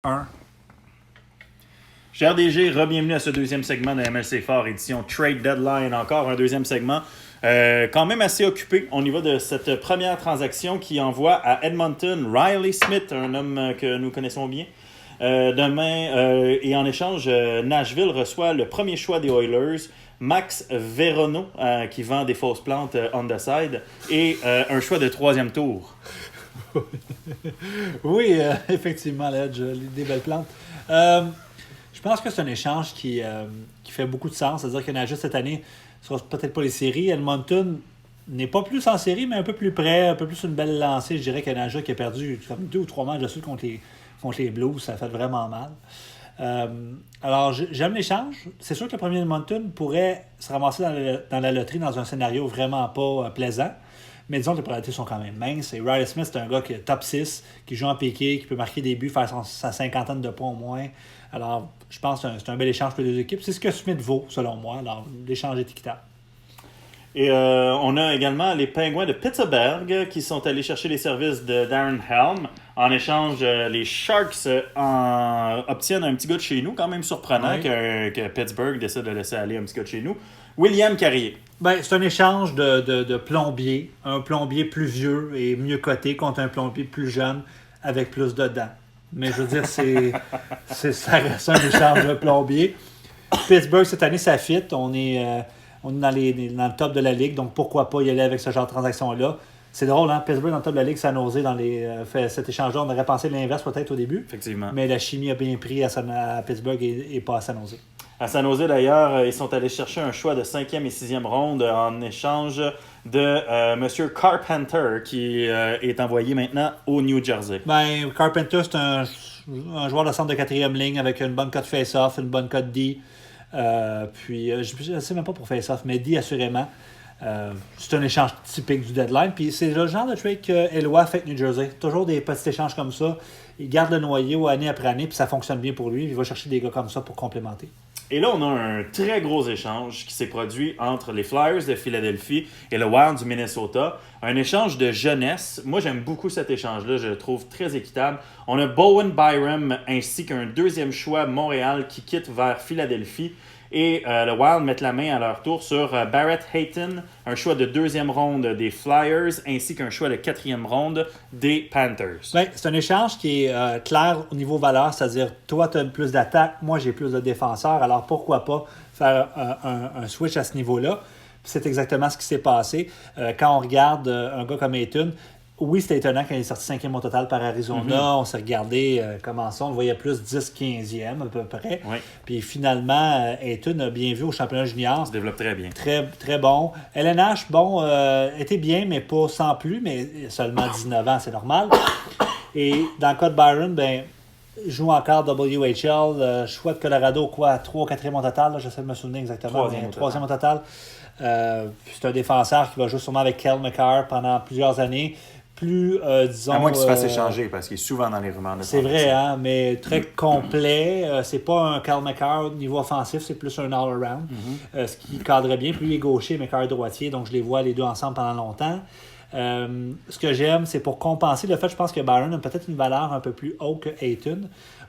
1. Cher DG, re-bienvenue à ce deuxième segment de MLC Fort, édition Trade Deadline. Encore un deuxième segment, quand même assez occupé. On y va de cette première transaction qui envoie à Edmonton Riley Smith, un homme que nous connaissons bien. Demain, et en échange, Nashville reçoit le premier choix des Oilers, Max Veronneau, qui vend des fausses plantes on the side, et un choix de troisième tour. Oui, effectivement, là, des belles plantes. Je pense que c'est un échange qui fait beaucoup de sens. C'est-à-dire que Nashville, cette année, ne sera peut-être pas les séries. Edmonton n'est pas plus en série, mais un peu plus près, un peu plus une belle lancée. Je dirais que Nashville qui a perdu comme 2 ou 3 matchs de suite contre les Blues, ça fait vraiment mal. Alors, j'aime l'échange. C'est sûr que le premier Edmonton pourrait se ramasser dans la loterie dans un scénario vraiment pas plaisant. Mais disons que les probabilités sont quand même minces. Et Riley Smith, c'est un gars qui est top 6, qui joue en piqué, qui peut marquer des buts, faire sa cinquantaine de points au moins. Alors, je pense que c'est un bel échange pour les deux équipes. C'est ce que Smith vaut, selon moi. Alors, l'échange est équitable. Et on a également les Pingouins de Pittsburgh qui sont allés chercher les services de Darren Helm. En échange, les Sharks obtiennent un petit gars de chez nous, quand même surprenant que Pittsburgh décide de laisser aller un petit gars de chez nous. William Carrier. Ben, c'est un échange de plombier. Un plombier plus vieux et mieux coté contre un plombier plus jeune avec plus de dents. Mais je veux dire, ça reste un échange de plombier. Pittsburgh, cette année, ça fit. On est dans le top de la ligue, donc pourquoi pas y aller avec ce genre de transaction-là. C'est drôle, hein? Pittsburgh dans le top de la ligue, ça a nausé fait cet échange-là. On aurait pensé l'inverse peut-être au début. Effectivement. Mais la chimie a bien pris à Pittsburgh et pas à San Jose. À San Jose, d'ailleurs, ils sont allés chercher un choix de 5e et 6e ronde en échange de M. Carpenter, qui est envoyé maintenant au New Jersey. Ben, Carpenter, c'est un joueur de centre de 4e ligne avec une bonne cote face-off, une bonne cote D. Puis, je ne sais même pas pour face-off, mais D assurément. C'est un échange typique du deadline. Puis c'est le genre de trade que Elway fait avec New Jersey. Toujours des petits échanges comme ça. Il garde le noyau année après année, puis ça fonctionne bien pour lui. Il va chercher des gars comme ça pour complémenter. Et là, on a un très gros échange qui s'est produit entre les Flyers de Philadelphie et le Wild du Minnesota. Un échange de jeunesse. Moi, j'aime beaucoup cet échange-là. Je le trouve très équitable. On a Bowen Byram ainsi qu'un deuxième choix Montréal qui quitte vers Philadelphie. Et le Wild met la main à leur tour sur Barrett Hayton, un choix de 2e ronde des Flyers, ainsi qu'un choix de 4e ronde des Panthers. Ben, c'est un échange qui est clair au niveau valeur, c'est-à-dire toi, tu as plus d'attaque, moi, j'ai plus de défenseurs, alors pourquoi pas faire un switch à ce niveau-là? Puis c'est exactement ce qui s'est passé. Quand on regarde un gars comme Hayton, oui, c'était étonnant quand il est sorti 5e au total par Arizona. On s'est regardé comment ça. On le voyait plus 10-15e à peu près. Oui. Puis finalement, Ayton a bien vu au championnat junior. Il se développe très bien. Très, très bon. LNH, bon, était bien, mais pas sans plus. Mais seulement 19 ans, c'est normal. Et dans le cas de Byron, ben, joue encore WHL. Choix de Colorado, quoi, 3 ou 4e au total. Là, j'essaie de me souvenir exactement. 3e au total. C'est un défenseur qui va jouer sûrement avec Kel McCarr pendant plusieurs années. Disons... À moins qu'il se fasse échanger, parce qu'il est souvent dans les rumeurs de c'est vrai, hein, mais très complet. C'est pas un Cal McCarr au niveau offensif, c'est plus un all-around. Ce qui cadre bien. Puis lui est gaucher, McCarr est droitier, donc je les vois les deux ensemble pendant longtemps. Ce que j'aime, c'est pour compenser le fait, je pense que Byron a peut-être une valeur un peu plus haute que Ayton.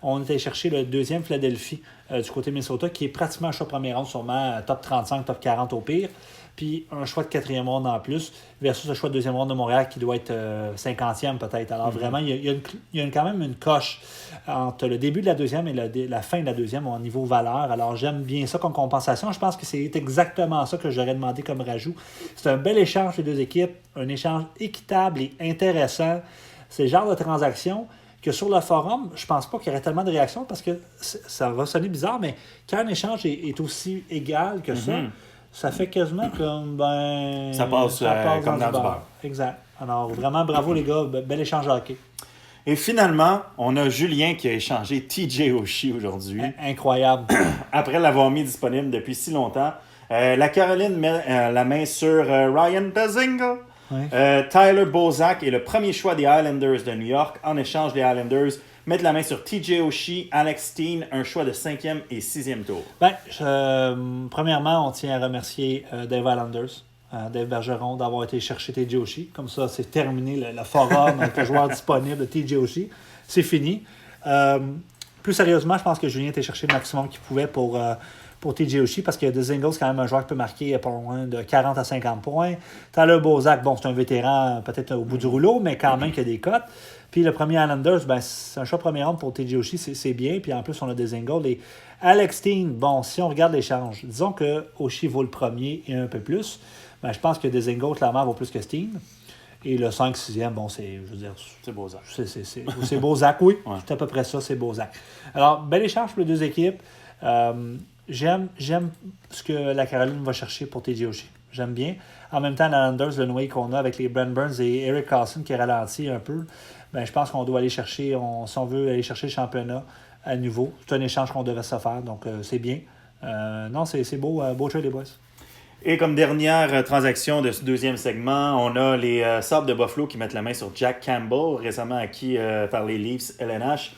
On était chercher le 2e Philadelphie du côté Minnesota, qui est pratiquement un choix premier round, sûrement top 35, top 40 au pire. Puis un choix de 4e ronde en plus, versus le choix de 2e ronde de Montréal qui doit être 50e peut-être. Alors vraiment, il y a quand même une coche entre le début de la 2e et la fin de la 2e au niveau valeur. Alors j'aime bien ça comme compensation. Je pense que c'est exactement ça que j'aurais demandé comme rajout. C'est un bel échange les deux équipes, un échange équitable et intéressant. C'est le genre de transaction que sur le forum, je pense pas qu'il y aurait tellement de réactions parce que ça va sonner bizarre, mais quand un échange est aussi égal que ça fait quasiment comme, ça passe comme dans du beurre. Exact. Alors, vraiment, bravo les gars. Bel échange de hockey. Et finalement, on a Julien qui a échangé TJ Oshie aujourd'hui. Incroyable. Après l'avoir mis disponible depuis si longtemps. La Caroline met la main sur Ryan Bazinga. Oui. Tyler Bozak est le premier choix des Islanders de New York. En échange, les Islanders mettent la main sur TJ Oshie, Alex Steen, un choix de 5e et 6e tour. Premièrement, on tient à remercier Dave Islanders, Dave Bergeron, d'avoir été chercher TJ Oshie. Comme ça, c'est terminé le forum avec le joueur disponible de TJ Oshie. C'est fini. plus sérieusement, je pense que Julien était cherché le maximum qu'il pouvait pour TJ Oshie, parce que Dzingel, c'est quand même un joueur qui peut marquer pas loin de 40 à 50 points. Tyler Bozak, bon, c'est un vétéran peut-être au bout du rouleau, mais quand même qui a des cotes. Puis le premier Islanders, ben, c'est un choix premier round pour TJ Oshie, c'est bien. Puis en plus, on a Dzingel. Et Alex Steen, bon, si on regarde l'échange, disons que Oshie vaut le premier et un peu plus. Ben, je pense que Dzingel, clairement, vaut plus que Steen. Et le 5-6e, bon, c'est, je veux dire... C'est Bozak. C'est Bozak, oui. Ouais. C'est à peu près ça, c'est Bozak. Alors, bel échange pour les deux équipes. J'aime ce que la Caroline va chercher pour TJ Oshie. J'aime bien. En même temps, l'Islanders, le noyau qu'on a avec les Brent Burns et Eric Carlson qui ralentit un peu, ben, je pense qu'on doit aller chercher, si on veut aller chercher le championnat à nouveau. C'est un échange qu'on devrait se faire, donc c'est bien. Non, c'est beau, beau trade, les boys. Et comme dernière transaction de ce deuxième segment, on a les Sabres de Buffalo qui mettent la main sur Jack Campbell, récemment acquis par les Leafs LNH.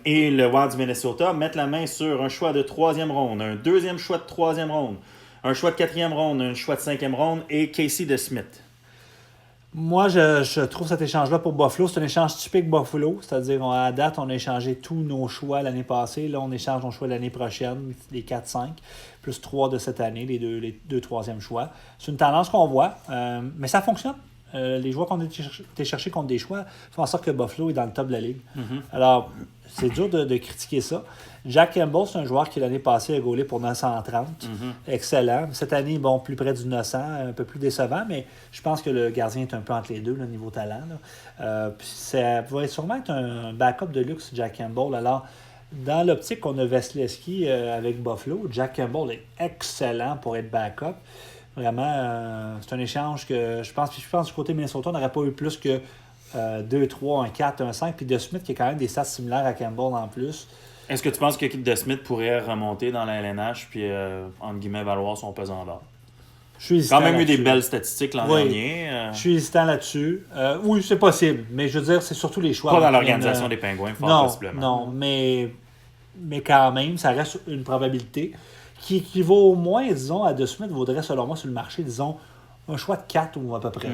Et le Wild du Minnesota mettent la main sur un choix de 3e ronde, un deuxième choix de 3e ronde, un choix de 4e ronde, un choix de 5e ronde et Casey DeSmith. Moi, je trouve cet échange-là pour Buffalo, c'est un échange typique Buffalo. C'est-à-dire, à date, on a échangé tous nos choix l'année passée. Là, on échange nos choix l'année prochaine, les 4-5, plus 3 de cette année, les deux troisièmes choix. C'est une tendance qu'on voit, mais ça fonctionne. Les joueurs qu'on a été chercher contre des choix font en sorte que Buffalo est dans le top de la ligue. Alors, c'est dur de critiquer ça. Jack Campbell, c'est un joueur qui, l'année passée, a gaulé pour 930. Excellent. Cette année, bon, plus près du 900, un peu plus décevant, mais je pense que le gardien est un peu entre les deux, le niveau talent. Puis ça va sûrement être un backup de luxe, Jack Campbell. Alors, dans l'optique qu'on a Vasilevski avec Buffalo, Jack Campbell est excellent pour être backup. Vraiment, c'est un échange que je pense du côté Minnesota, on n'aurait pas eu plus que 2-3, un 4, un 5, puis DeSmith qui a quand même des stats similaires à Campbell en plus. Est-ce que tu penses que DeSmith pourrait remonter dans la LNH puis, entre guillemets, valoir son pesant d'or? Je suis hésitant. Quand même eu là-dessus. des belles statistiques l'an dernier. Je suis hésitant là-dessus. Oui, c'est possible, mais je veux dire, c'est surtout les choix. Pas dans l'organisation des Pingouins, fort possiblement. Non, mais quand même, ça reste une probabilité qui vaut au moins, disons, à DeSmith, vaudrait selon moi sur le marché, disons, un choix de 4 ou à peu près.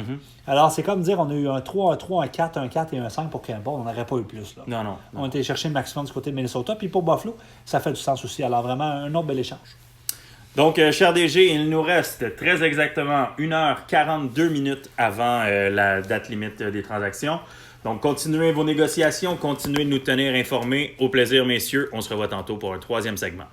Alors, c'est comme dire, on a eu un 3, un 3, un 4, un 4 et un 5 pour Campbell. On n'aurait pas eu plus. Là. Non. On a été chercher le maximum du côté de Minnesota. Puis pour Buffalo, ça fait du sens aussi. Alors, vraiment, un autre bel échange. Donc, cher DG, il nous reste très exactement 1h42 minutes avant la date limite des transactions. Donc, continuez vos négociations, continuez de nous tenir informés. Au plaisir, messieurs. On se revoit tantôt pour un 3e segment.